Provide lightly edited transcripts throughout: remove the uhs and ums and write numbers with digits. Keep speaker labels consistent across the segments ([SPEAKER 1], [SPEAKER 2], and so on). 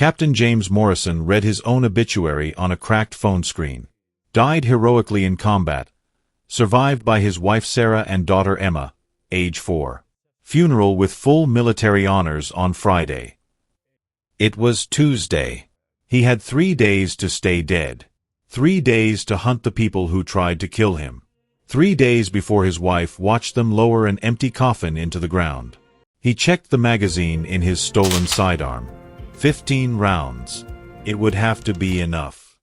[SPEAKER 1] Captain James Morrison read his own obituary on a cracked phone screen. Died heroically in combat. Survived by his wife Sarah and daughter Emma, age 4. Funeral with full military honors on Friday. It was Tuesday. He had 3 days to stay dead. 3 days to hunt the people who tried to kill him. 3 days before his wife watched them lower an empty coffin into the ground. He checked the magazine in his stolen sidearm. 15 rounds. It would have to be enough.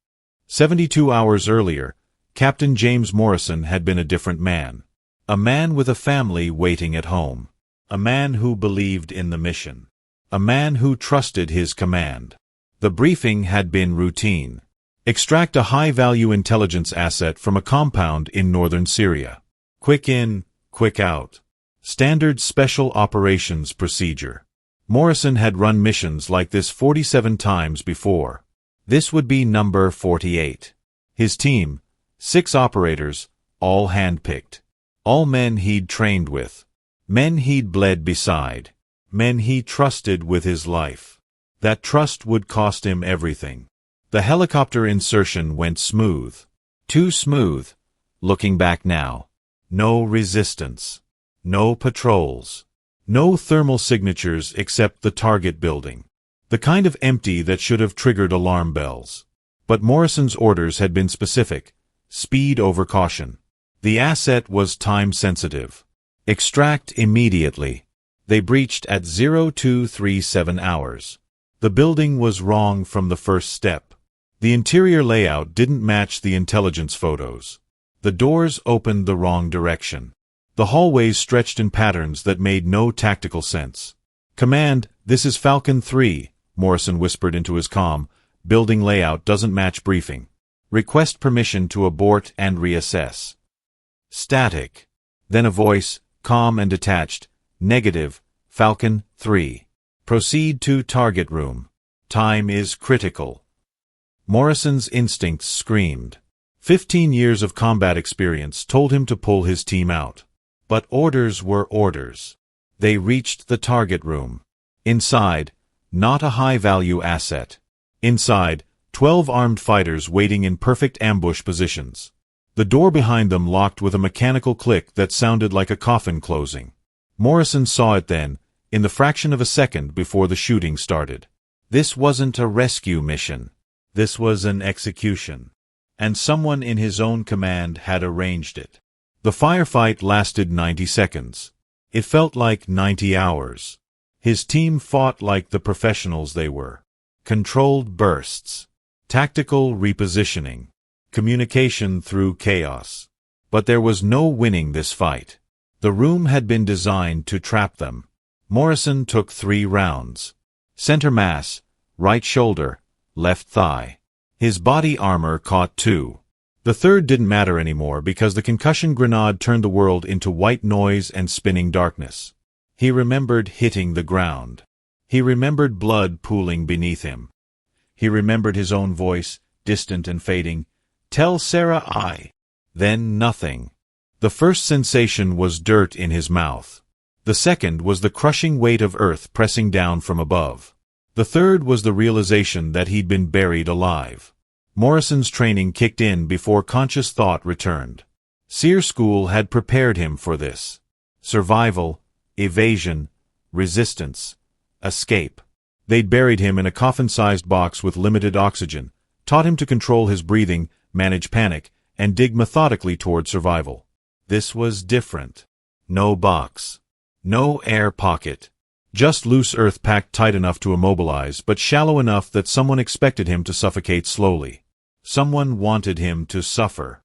[SPEAKER 1] 72 hours earlier, Captain James Morrison had been a different man. A man with a family waiting at home. A man who believed in the mission. A man who trusted his command. The briefing had been routine. Extract a high-value intelligence asset from a compound in northern Syria. Quick in, quick out. Standard Special Operations Procedure. Morrison had run missions like this 47 times before. This would be number 48. His team, 6 operators, all handpicked. All men he'd trained with. Men he'd bled beside. Men he trusted with his life. That trust would cost him everything. The helicopter insertion went smooth. Too smooth. Looking back now. No resistance. No patrols. No thermal signatures except the target building. The kind of empty that should have triggered alarm bells. But Morrison's orders had been specific. Speed over caution. The asset was time-sensitive. Extract immediately. They breached at 0237 hours. The building was wrong from the first step. The interior layout didn't match the intelligence photos. The doors opened the wrong direction. The hallways stretched in patterns that made no tactical sense. "Command, this is Falcon 3, Morrison whispered into his comm. "Building layout doesn't match briefing. Request permission to abort and reassess." Static. Then a voice, calm and detached. "Negative, Falcon 3. Proceed to target room. Time is critical." Morrison's instincts screamed. 15 years of combat experience told him to pull his team out. But orders were orders. They reached the target room. Inside, not a high-value asset. Inside, 12 armed fighters waiting in perfect ambush positions. The door behind them locked with a mechanical click that sounded like a coffin closing. Morrison saw it then, in the fraction of a second before the shooting started. This wasn't a rescue mission. This was an execution. And someone in his own command had arranged it. The firefight lasted 90 seconds. It felt like 90 hours. His team fought like the professionals they were. Controlled bursts. Tactical repositioning. Communication through chaos. But there was no winning this fight. The room had been designed to trap them. Morrison took 3 rounds. Center mass, right shoulder, left thigh. His body armor caught 2. The third didn't matter anymore because the concussion grenade turned the world into white noise and spinning darkness. He remembered hitting the ground. He remembered blood pooling beneath him. He remembered his own voice, distant and fading. "Tell Sarah I." Then nothing. The first sensation was dirt in his mouth. The second was the crushing weight of earth pressing down from above. The third was the realization that he'd been buried alive. Morrison's training kicked in before conscious thought returned. Sear School had prepared him for this. Survival, evasion, resistance, escape. They'd buried him in a coffin-sized box with limited oxygen, taught him to control his breathing, manage panic, and dig methodically toward survival. This was different. No box. No air pocket. Just loose earth packed tight enough to immobilize, but shallow enough that someone expected him to suffocate slowly. Someone wanted him to suffer.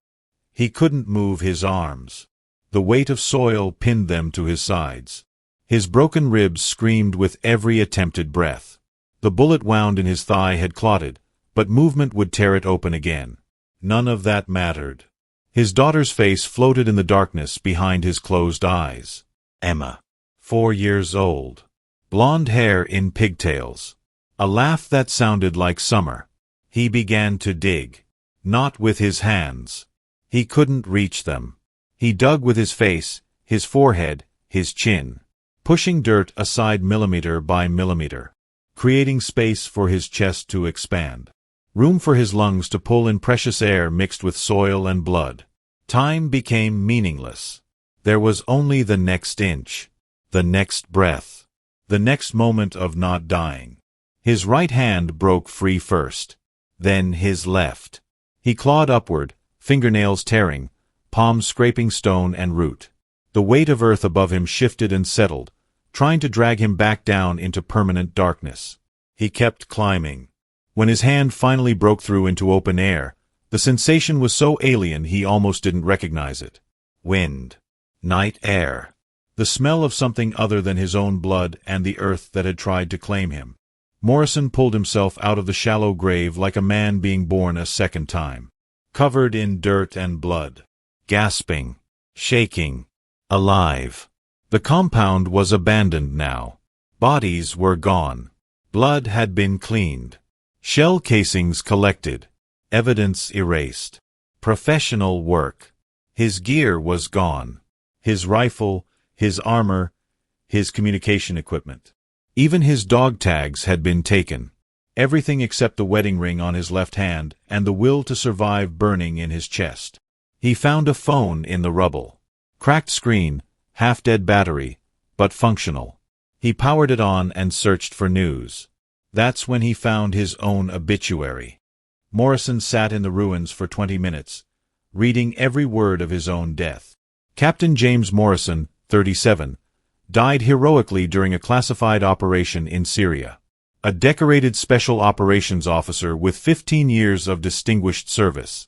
[SPEAKER 1] He couldn't move his arms. The weight of soil pinned them to his sides. His broken ribs screamed with every attempted breath. The bullet wound in his thigh had clotted, but movement would tear it open again. None of that mattered. His daughter's face floated in the darkness behind his closed eyes. Emma. 4 years old. Blonde hair in pigtails. A laugh that sounded like summer. He began to dig. Not with his hands. He couldn't reach them. He dug with his face, his forehead, his chin. Pushing dirt aside millimeter by millimeter. creating space for his chest to expand. Room for his lungs to pull in precious air mixed with soil and blood. Time became meaningless. There was only the next inch, the next breath, the next moment of not dying. His right hand broke free first, then his left. He clawed upward, fingernails tearing, palms scraping stone and root. The weight of earth above him shifted and settled, trying to drag him back down into permanent darkness. He kept climbing. When his hand finally broke through into open air, the sensation was so alien he almost didn't recognize it. Wind. Night air. The smell of something other than his own blood and the earth that had tried to claim him. Morrison pulled himself out of the shallow grave like a man being born a second time. Covered in dirt and blood. Gasping. Shaking. Alive. The compound was abandoned now. Bodies were gone. Blood had been cleaned. Shell casings collected. Evidence erased. Professional work. His gear was gone. His rifle, his armor, his communication equipment. Even his dog tags had been taken. Everything except the wedding ring on his left hand and the will to survive burning in his chest. He found a phone in the rubble. Cracked screen, half-dead battery, but functional. He powered it on and searched for news. That's when he found his own obituary. Morrison sat in the ruins for 20 minutes, reading every word of his own death. Captain James Morrison, 37, died heroically during a classified operation in Syria. A decorated special operations officer with 15 years of distinguished service.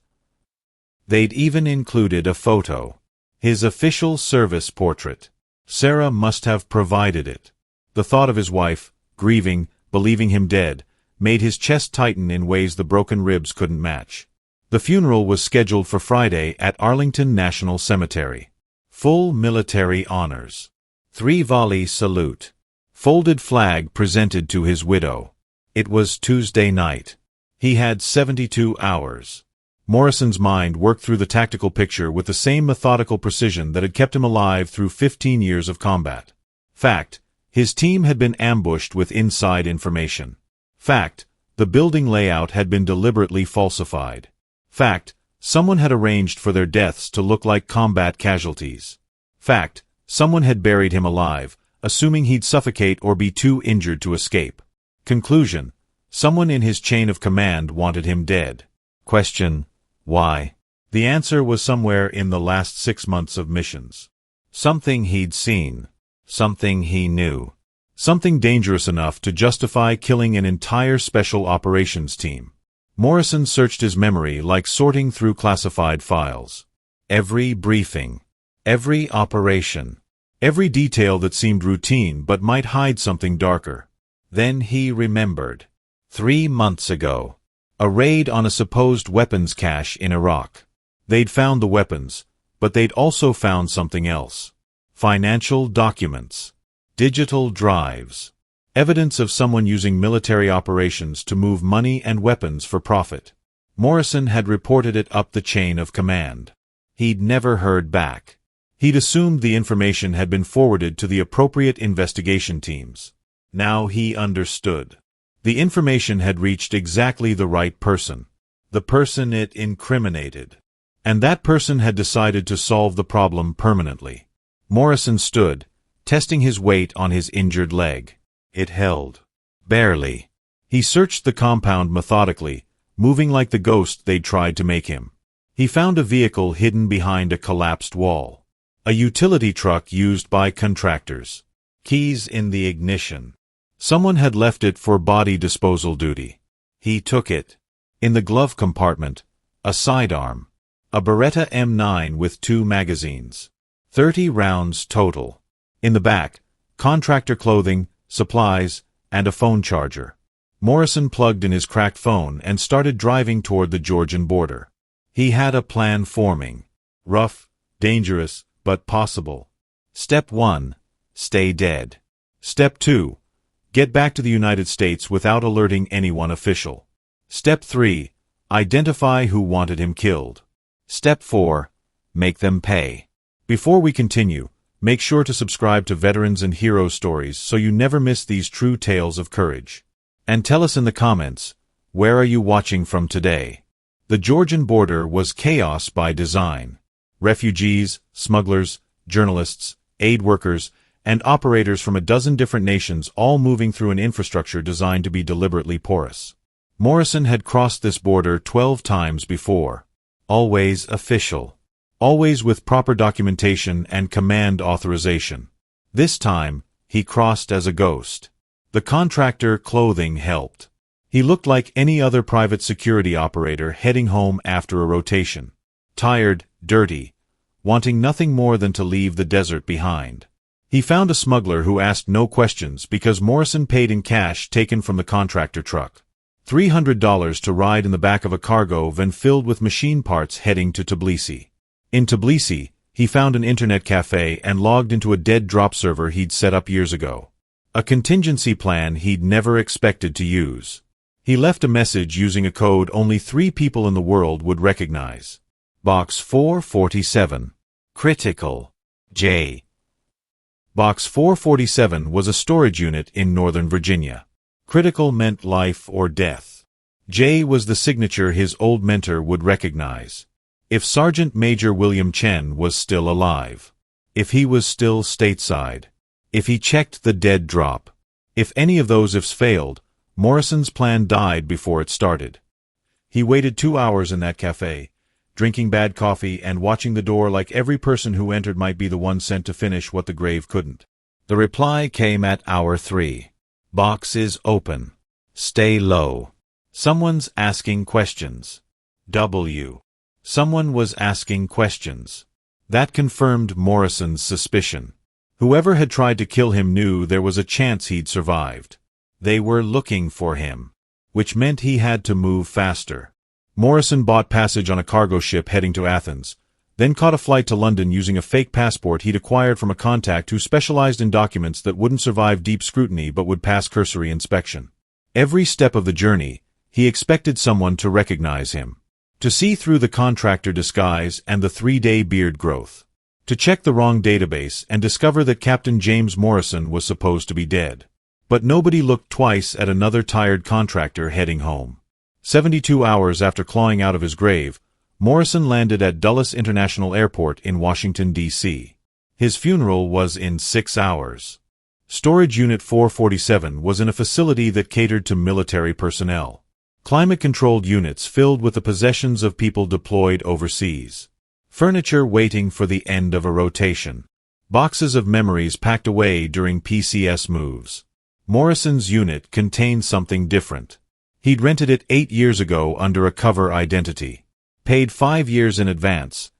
[SPEAKER 1] They'd even included a photo. His official service portrait. Sarah must have provided it. The thought of his wife, grieving, believing him dead, made his chest tighten in ways the broken ribs couldn't match. The funeral was scheduled for Friday at Arlington National Cemetery. Full military honors. 3-volley salute. Folded flag presented to his widow. It was Tuesday night. He had 72 hours. Morrison's mind worked through the tactical picture with the same methodical precision that had kept him alive through 15 years of combat. Fact: his team had been ambushed with inside information. Fact: the building layout had been deliberately falsified. Fact: someone had arranged for their deaths to look like combat casualties. Fact: someone had buried him alive, assuming he'd suffocate or be too injured to escape. Conclusion: someone in his chain of command wanted him dead. Question: why? The answer was somewhere in the last 6 months of missions. Something he'd seen. Something he knew. Something dangerous enough to justify killing an entire special operations team. Morrison searched his memory like sorting through classified files. Every briefing. Every operation. Every detail that seemed routine but might hide something darker. Then he remembered. 3 months ago. A raid on a supposed weapons cache in Iraq. They'd found the weapons, but they'd also found something else. Financial documents. Digital drives. Evidence of someone using military operations to move money and weapons for profit. Morrison had reported it up the chain of command. He'd never heard back. He'd assumed the information had been forwarded to the appropriate investigation teams. Now he understood. The information had reached exactly the right person. The person it incriminated. And that person had decided to solve the problem permanently. Morrison stood, testing his weight on his injured leg. It held. Barely. He searched the compound methodically, moving like the ghost they'd tried to make him. He found a vehicle hidden behind a collapsed wall. A utility truck used by contractors. Keys in the ignition. Someone had left it for body disposal duty. He took it. In the glove compartment, a sidearm. A Beretta M9 with 2 magazines. 30 rounds total. In the back, contractor clothing, supplies, and a phone charger. Morrison plugged in his cracked phone and started driving toward the Georgian border. He had a plan forming. Rough, dangerous, but possible. Step 1. Stay dead. Step 2. Get back to the United States without alerting anyone official. Step 3. Identify who wanted him killed. Step 4. Make them pay. Before we continue, make sure to subscribe to Veterans and Hero Stories so you never miss these true tales of courage. And tell us in the comments, where are you watching from today? The Georgian border was chaos by design. Refugees, smugglers, journalists, aid workers, and operators from a dozen different nations all moving through an infrastructure designed to be deliberately porous. Morrison had crossed this border 12 times before. Always official. Always with proper documentation and command authorization. This time, he crossed as a ghost. The contractor clothing helped. He looked like any other private security operator heading home after a rotation. Tired, dirty, wanting nothing more than to leave the desert behind. He found a smuggler who asked no questions because Morrison paid in cash taken from the contractor truck. $300 to ride in the back of a cargo van filled with machine parts heading to Tbilisi. In Tbilisi, he found an internet cafe and logged into a dead drop server he'd set up years ago. A contingency plan he'd never expected to use. He left a message using a code only 3 people in the world would recognize. Box 447. Critical. J. Box 447 was a storage unit in Northern Virginia. Critical meant life or death. J was the signature his old mentor would recognize. If Sergeant Major William Chen was still alive. If he was still stateside. If he checked the dead drop. If any of those ifs failed, Morrison's plan died before it started. He waited 2 hours in that cafe, drinking bad coffee and watching the door like every person who entered might be the one sent to finish what the grave couldn't. The reply came at hour 3. Box is open. Stay low. Someone's asking questions. W. Someone was asking questions. That confirmed Morrison's suspicion. Whoever had tried to kill him knew there was a chance he'd survived. They were looking for him, which meant he had to move faster. Morrison bought passage on a cargo ship heading to Athens, then caught a flight to London using a fake passport he'd acquired from a contact who specialized in documents that wouldn't survive deep scrutiny but would pass cursory inspection. Every step of the journey, he expected someone to recognize him. To see through the contractor disguise and the 3-day beard growth. To check the wrong database and discover that Captain James Morrison was supposed to be dead. But nobody looked twice at another tired contractor heading home. 72 hours after clawing out of his grave, Morrison landed at Dulles International Airport in Washington, D.C. His funeral was in 6 hours. Storage Unit 447 was in a facility that catered to military personnel. Climate-controlled units filled with the possessions of people deployed overseas. Furniture waiting for the end of a rotation. Boxes of memories packed away during PCS moves. Morrison's unit contained something different. He'd rented it 8 years ago under a cover identity. Paid 5 years in advance,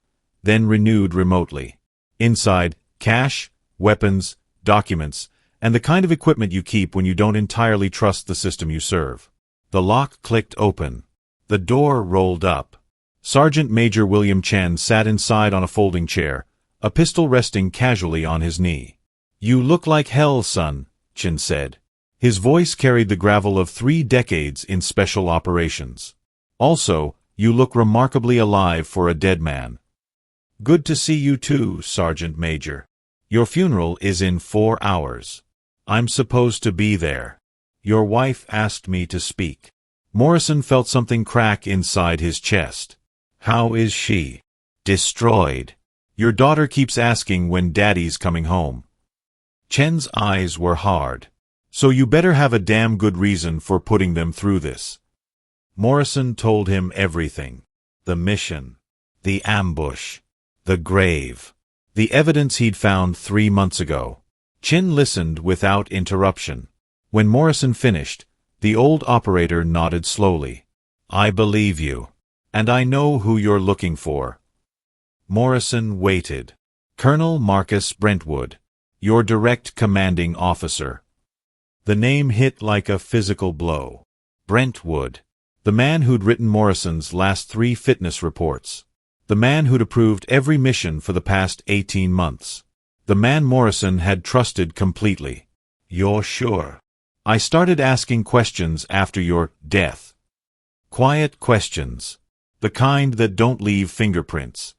[SPEAKER 1] then renewed remotely. Inside, cash, weapons, documents, and the kind of equipment you keep when you don't entirely trust the system you serve. The lock clicked open. The door rolled up. Sergeant Major William Chen sat inside on a folding chair, a pistol resting casually on his knee. "You look like hell, son," Chen said. His voice carried the gravel of 3 decades in special operations. "Also, you look remarkably alive for a dead man." "Good to see you too, Sergeant Major. Your funeral is in 4 hours. I'm supposed to be there. Your wife asked me to speak." Morrison felt something crack inside his chest. "How is she?" "Destroyed. Your daughter keeps asking when Daddy's coming home." Chen's eyes were hard. "So you better have a damn good reason for putting them through this." Morrison told him everything. The mission. The ambush. The grave. The evidence he'd found 3 months ago. Chen listened without interruption. When Morrison finished, the old operator nodded slowly. "I believe you. And I know who you're looking for." Morrison waited. "Colonel Marcus Brentwood. Your direct commanding officer." The name hit like a physical blow. Brentwood. The man who'd written Morrison's last 3 fitness reports. The man who'd approved every mission for the past 18 months. The man Morrison had trusted completely. "You're sure?" "I started asking questions after your death." Quiet questions. The kind that don't leave fingerprints.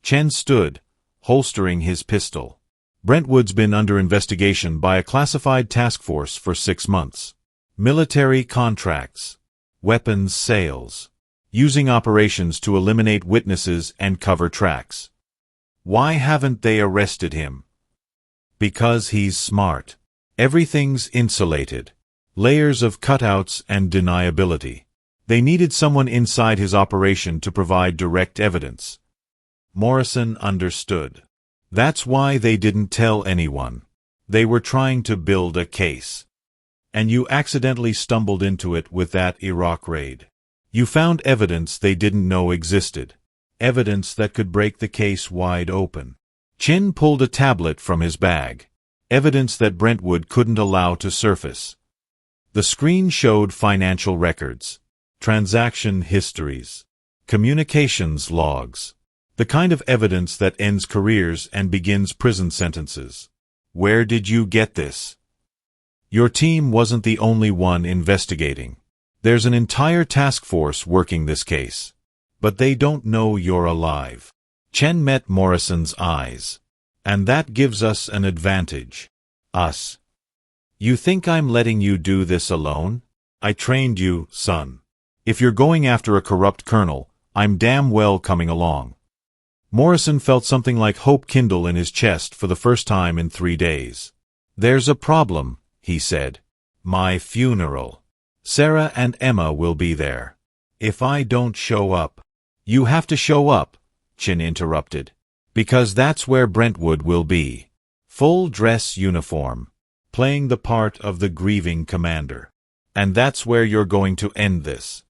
[SPEAKER 1] Chen stood, holstering his pistol. Brentwood's been under investigation by a classified task force for 6 months. Military contracts. Weapons sales. Using operations to eliminate witnesses and cover tracks. Why haven't they arrested him? Because he's smart. Everything's insulated. Layers of cutouts and deniability. They needed someone inside his operation to provide direct evidence. Morrison understood. That's why they didn't tell anyone. They were trying to build a case. And you accidentally stumbled into it with that Iraq raid. You found evidence they didn't know existed. Evidence that could break the case wide open. Chin pulled a tablet from his bag. Evidence that Brentwood couldn't allow to surface. The screen showed financial records, transaction histories, communications logs. The kind of evidence that ends careers and begins prison sentences. Where did you get this? Your team wasn't the only one investigating. There's an entire task force working this case. But they don't know you're alive. Chen met Morrison's eyes. And that gives us an advantage. Us. You think I'm letting you do this alone? I trained you, son. If you're going after a corrupt colonel, I'm damn well coming along. Morrison felt something like hope kindle in his chest for the first time in 3 days. There's a problem, he said. My funeral. Sarah and Emma will be there. If I don't show up. You have to show up, Chin interrupted. Because that's where Brentwood will be. Full dress uniform. Playing the part of the grieving commander. And that's where you're going to end this.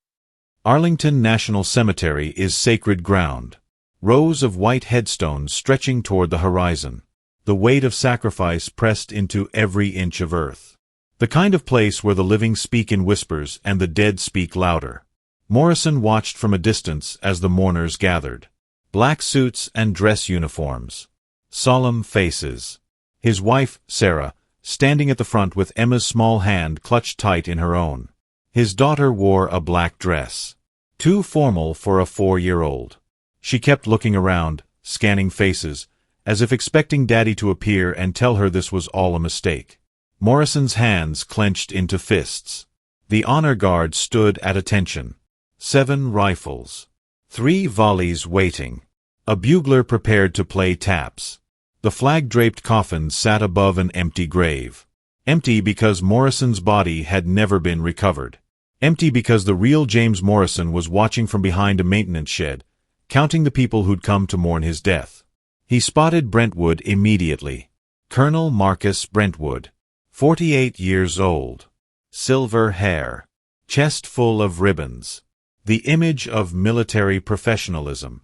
[SPEAKER 1] Arlington National Cemetery is sacred ground. Rows of white headstones stretching toward the horizon. The weight of sacrifice pressed into every inch of earth. The kind of place where the living speak in whispers and the dead speak louder. Morrison watched from a distance as the mourners gathered. Black suits and dress uniforms. Solemn faces. His wife, Sarah, standing at the front with Emma's small hand clutched tight in her own. His daughter wore a black dress. Too formal for a 4-year-old. She kept looking around, scanning faces, as if expecting Daddy to appear and tell her this was all a mistake. Morrison's hands clenched into fists. The honor guard stood at attention. 7 rifles. 3 volleys waiting. A bugler prepared to play taps. The flag-draped coffin sat above an empty grave. Empty because Morrison's body had never been recovered. Empty because the real James Morrison was watching from behind a maintenance shed, counting the people who'd come to mourn his death. He spotted Brentwood immediately. Colonel Marcus Brentwood. 48 years old. Silver hair. Chest full of ribbons. The image of military professionalism.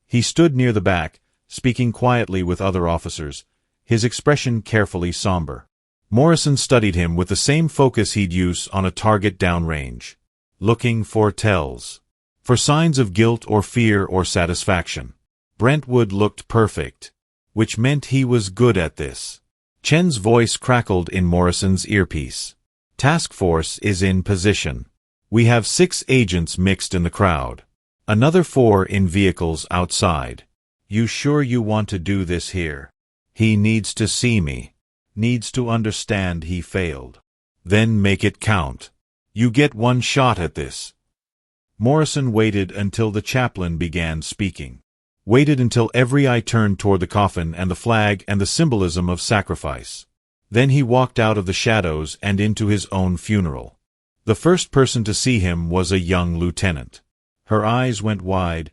[SPEAKER 1] He stood near the back, speaking quietly with other officers, his expression carefully somber. Morrison studied him with the same focus he'd use on a target downrange. Looking for tells. For signs of guilt or fear or satisfaction. Brentwood looked perfect. Which meant he was good at this. Chen's voice crackled in Morrison's earpiece. Task force is in position. We have 6 agents mixed in the crowd. Another 4 in vehicles outside. You sure you want to do this here? He needs to see me. Needs to understand he failed. Then make it count. You get 1 shot at this. Morrison waited until the chaplain began speaking. Waited until every eye turned toward the coffin and the flag and the symbolism of sacrifice. Then he walked out of the shadows and into his own funeral. The first person to see him was a young lieutenant. Her eyes went wide,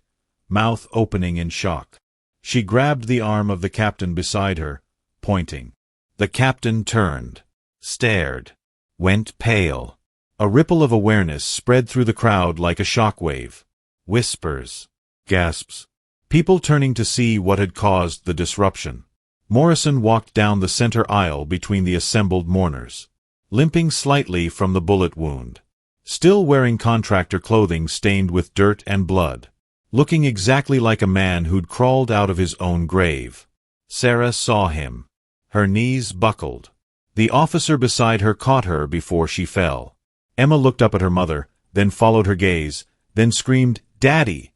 [SPEAKER 1] mouth opening in shock. She grabbed the arm of the captain beside her, pointing. The captain turned, stared, went pale. A ripple of awareness spread through the crowd like a shockwave. Whispers. Gasps. People turning to see what had caused the disruption. Morrison walked down the center aisle between the assembled mourners. Limping slightly from the bullet wound. Still wearing contractor clothing stained with dirt and blood. Looking exactly like a man who'd crawled out of his own grave. Sarah saw him. Her knees buckled. The officer beside her caught her before she fell. Emma looked up at her mother, then followed her gaze, then screamed, "Daddy!"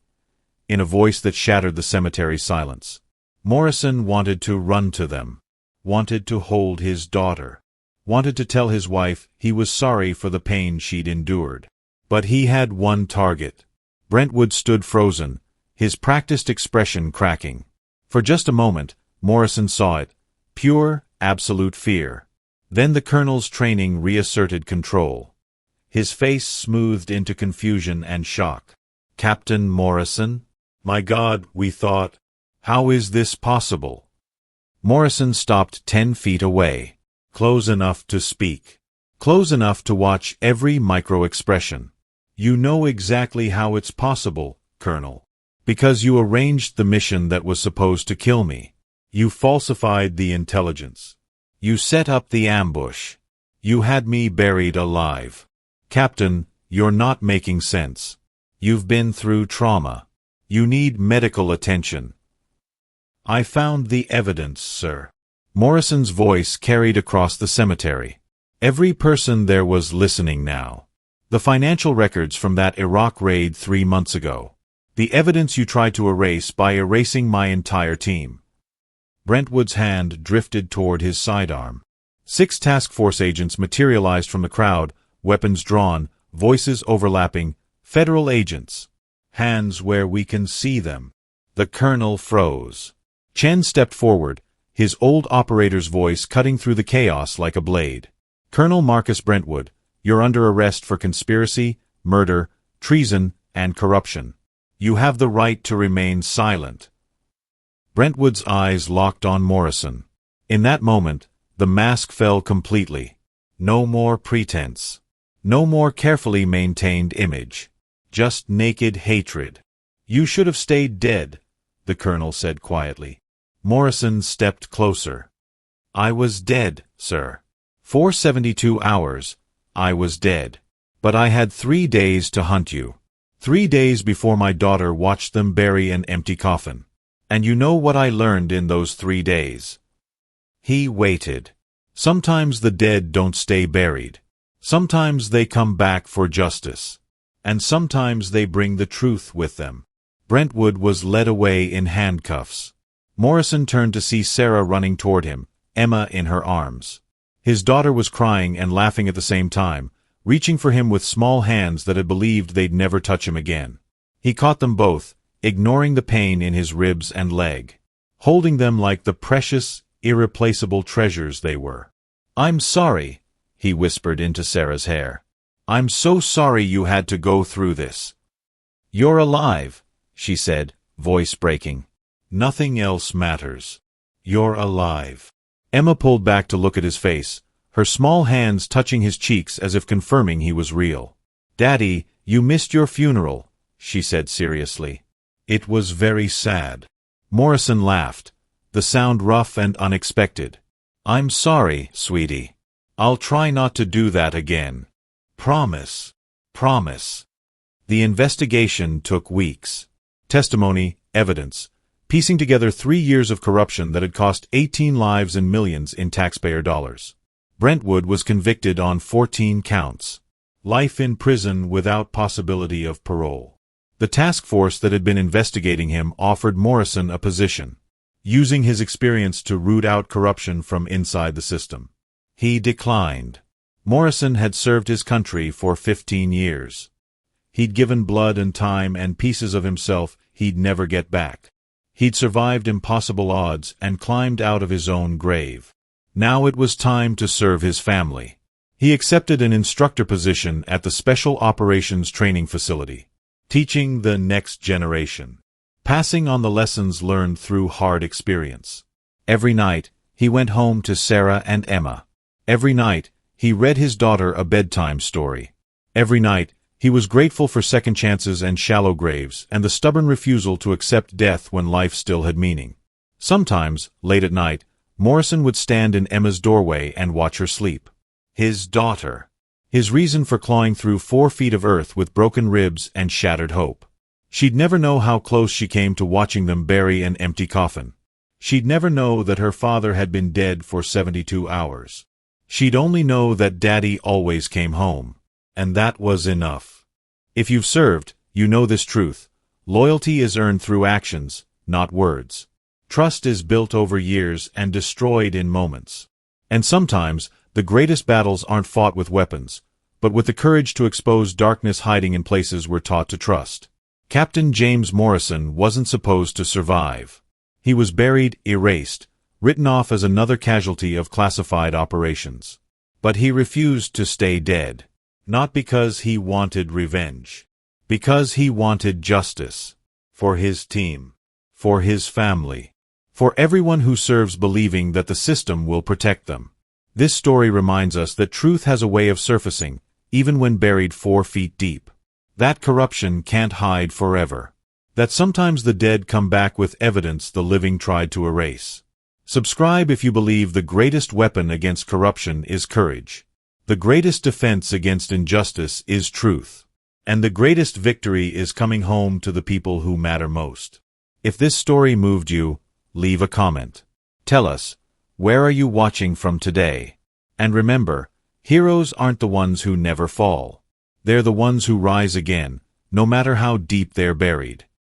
[SPEAKER 1] in a voice that shattered the cemetery silence. Morrison wanted to run to them. Wanted to hold his daughter. wanted to tell his wife he was sorry for the pain she'd endured. But he had one target. Brentwood stood frozen, his practiced expression cracking. For just a moment, Morrison saw it. Pure, absolute fear. Then the colonel's training reasserted control. His face smoothed into confusion and shock. "Captain Morrison? My God, we thought. How is this possible?" Morrison stopped 10 feet away. Close enough to speak. Close enough to watch every micro-expression. "You know exactly how it's possible, Colonel. Because you arranged the mission that was supposed to kill me. You falsified the intelligence. You set up the ambush. You had me buried alive. Captain, you're not making sense. You've been through trauma. You need medical attention." "I found the evidence, sir." Morrison's voice carried across the cemetery. Every person there was listening now. "The financial records from that Iraq raid 3 months ago. The evidence you tried to erase by erasing my entire team." Brentwood's hand drifted toward his sidearm. 6 task force agents materialized from the crowd, weapons drawn, voices overlapping. Federal agents. "Hands where we can see them." The colonel froze. Chen stepped forward, his old operator's voice cutting through the chaos like a blade. "Colonel Marcus Brentwood, you're under arrest for conspiracy, murder, treason, and corruption. You have the right to remain silent." Brentwood's eyes locked on Morrison. In that moment, the mask fell completely. No more pretense. No more carefully maintained image. Just naked hatred. "You should have stayed dead," the colonel said quietly. Morrison stepped closer. "I was dead, sir. For 72 hours, I was dead. But I had 3 days to hunt you. 3 days before my daughter watched them bury an empty coffin. And you know what I learned in those 3 days?" He waited. Sometimes the dead don't stay buried. Sometimes they come back for justice. And sometimes they bring the truth with them. Brentwood was led away in handcuffs. Morrison turned to see Sarah running toward him, Emma in her arms. His daughter was crying and laughing at the same time, reaching for him with small hands that had believed they'd never touch him again. He caught them both, ignoring the pain in his ribs and leg, holding them like the precious, irreplaceable treasures they were. "I'm sorry," he whispered into Sarah's hair. "I'm so sorry you had to go through this." "You're alive," she said, voice breaking. "Nothing else matters. You're alive." Emma pulled back to look at his face, her small hands touching his cheeks as if confirming he was real. "Daddy, you missed your funeral," she said seriously. "It was very sad." Morrison laughed, the sound rough and unexpected. "I'm sorry, sweetie. I'll try not to do that again. Promise. Promise." The investigation took weeks. Testimony, evidence, piecing together 3 years of corruption that had cost 18 lives and millions in taxpayer dollars. Brentwood was convicted on 14 counts. Life in prison without possibility of parole. The task force that had been investigating him offered Morrison a position, using his experience to root out corruption from inside the system. He declined. Morrison had served his country for 15 years. He'd given blood and time and pieces of himself he'd never get back. He'd survived impossible odds and climbed out of his own grave. Now it was time to serve his family. He accepted an instructor position at the Special Operations Training Facility, teaching the next generation, passing on the lessons learned through hard experience. Every night, he went home to Sarah and Emma. Every night, he read his daughter a bedtime story. Every night, he was grateful for second chances and shallow graves and the stubborn refusal to accept death when life still had meaning. Sometimes, late at night, Morrison would stand in Emma's doorway and watch her sleep. His daughter. His reason for clawing through 4 feet of earth with broken ribs and shattered hope. She'd never know how close she came to watching them bury an empty coffin. She'd never know that her father had been dead for 72 hours. She'd only know that Daddy always came home. And that was enough. If you've served, you know this truth. Loyalty is earned through actions, not words. Trust is built over years and destroyed in moments. And sometimes, The greatest battles aren't fought with weapons, but with the courage to expose darkness hiding in places we're taught to trust. Captain James Morrison wasn't supposed to survive. He was buried, erased, written off as another casualty of classified operations. But he refused to stay dead. Not because he wanted revenge. Because he wanted justice. For his team. For his family. For everyone who serves believing that the system will protect them. This story reminds us that truth has a way of surfacing, even when buried 4 feet deep. That corruption can't hide forever. That sometimes the dead come back with evidence the living tried to erase. Subscribe if you believe the greatest weapon against corruption is courage. The greatest defense against injustice is truth. And the greatest victory is coming home to the people who matter most. If this story moved you, leave a comment. Tell us, where are you watching from today? And remember, heroes aren't the ones who never fall. They're the ones who rise again, no matter how deep they're buried.